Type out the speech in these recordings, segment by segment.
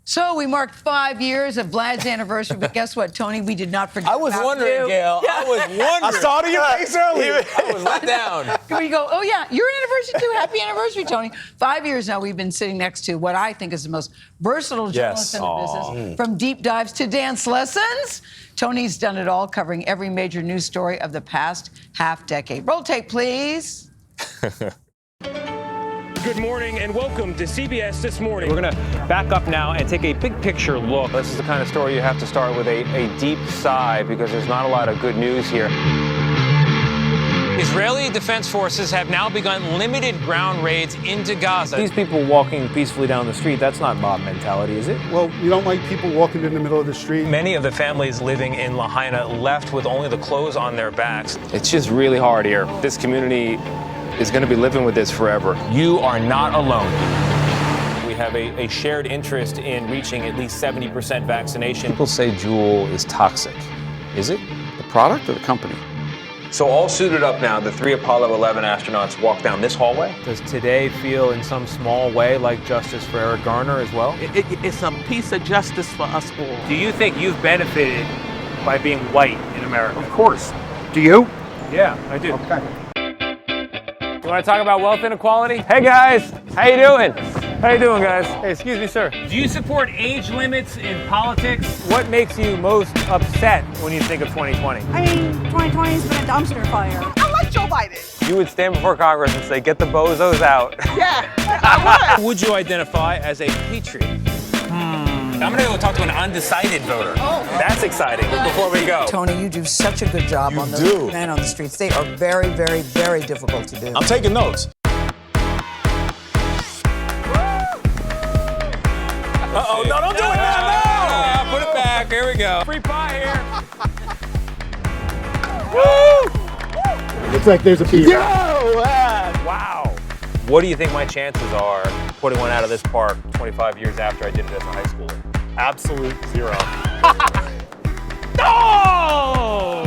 So we marked 5 years of Vlad's anniversary, but guess what, Tony? We did not forget I was about wondering, you. Gayle. I was wondering. I saw it in your face earlier. I was let down. We go, oh yeah, your anniversary too. Happy anniversary, Tony. 5 years now we've been sitting next to what I think is the most versatile journalist in the business. From deep dives to dance lessons. Tony's done it all, covering every major news story of the past half decade. Roll tape, please. Good morning and welcome to CBS This Morning. We're going to back up now and take a big picture look. This is the kind of story you have to start with a deep sigh because there's not a lot of good news here. Israeli defense forces have now begun limited ground raids into Gaza. These people walking peacefully down the street, that's not mob mentality, is it? Well, you don't like people walking in the middle of the street. Many of the families living in Lahaina left with only the clothes on their backs. It's just really hard here. This community is going to be living with this forever. You are not alone. We have a shared interest in reaching at least 70% vaccination. People say Juul is toxic. Is it? The product or the company? So all suited up now, the 3 Apollo 11 astronauts walk down this hallway. Does today feel in some small way like justice for Eric Garner as well? It's a piece of justice for us all. Do you think you've benefited by being white in America? Of course. Do you? Yeah, I do. Okay. You want to talk about wealth inequality? Hey guys, how you doing? How you doing, guys? Hey, excuse me, sir. Do you support age limits in politics? What makes you most upset when you think of 2020? I mean, 2020's been a dumpster fire. I like Joe Biden. You would stand before Congress and say, get the bozos out. Yeah, I would. Would you identify as a patriot? I'm going to go talk to an undecided voter. That's exciting. Before we go. Tony, you do such a good job on those men on the streets. They are very, very, very difficult to do. I'm taking notes. Uh-oh, no, don't do it now, no! Put it back. Here we go. Free pie here. Looks like there's a piece. Wow. What do you think my chances are putting one out of this park 25 years after I did it as a high schooler? Absolute zero. Oh!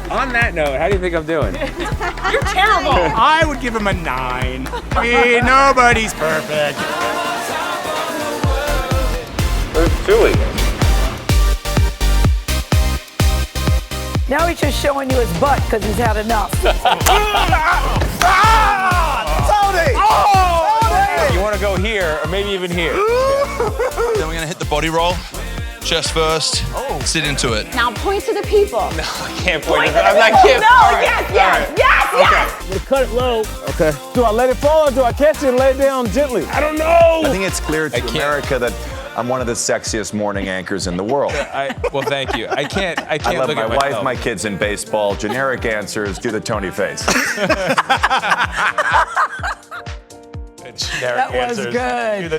On that note, how do you think I'm doing? You're terrible. I would give him a 9. I mean, nobody's perfect. Where's Julie? Now he's just showing you his butt because he's had enough. Tony! You want to go here or maybe even here? Then we're gonna hit the body roll, chest first, sit into it. Now point to the people. No, I can't point it. I'm not kidding. No, yes. We'll cut it low. Okay. Do I let it fall or do I catch it and lay it down gently? I don't know. I think it's clear to America that I'm one of the sexiest morning anchors in the world. Well, thank you. I can't I love look my at wife, myself. my kids in baseball. Generic answers, do the Tony face. That was good.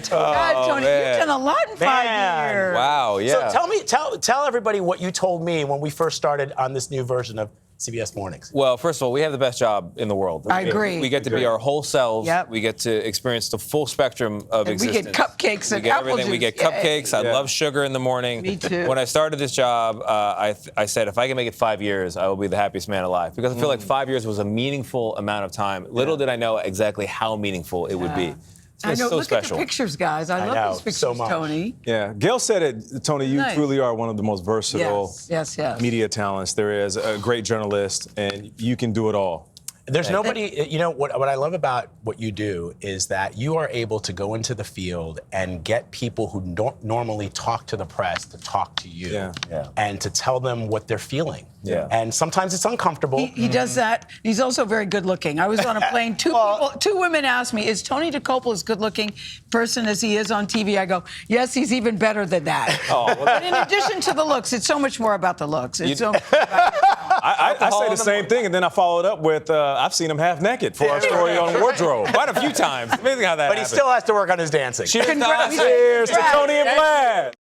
God, Tony, you've done a lot in 5 years. Wow, yeah. So tell everybody what you told me when we first started on this new version of CBS Mornings. Well, first of all, we have the best job in the world. I agree. We get to be our whole selves. Yep. We get to experience the full spectrum of And we existence. get cupcakes We and get apple everything. We juice. get cupcakes. I love sugar in the morning. Me too. When I started this job, I said, if I can make it 5 years, I will be the happiest man alive. Because I feel like 5 years was a meaningful amount of time. Little did I know exactly how meaningful it would be. I know. So Look special. at the pictures, guys. I love know, these pictures, so much. Tony. Yeah, Gayle said it, Tony, you Nice. truly are one of the most versatile Yes. media talents there is, a great journalist, and you can do it all. There's nobody, you know, what I love about what you do is that you are able to go into the field and get people who don't normally talk to the press to talk to you and to tell them what they're feeling. Yeah. And sometimes it's uncomfortable. He does that. He's also very good looking. I was on a plane. Two women asked me, is Tony Dokoupil as good looking person as he is on TV? I go, yes, he's even better than that. But in addition to the looks, it's so much more about the looks. It's so much about I say the same thing, and then I followed up with, I've seen him half naked for our story on wardrobe. Quite a few times. Amazing how that But he happened. still has to work on his dancing. Congrats. Cheers to Tony and Vlad.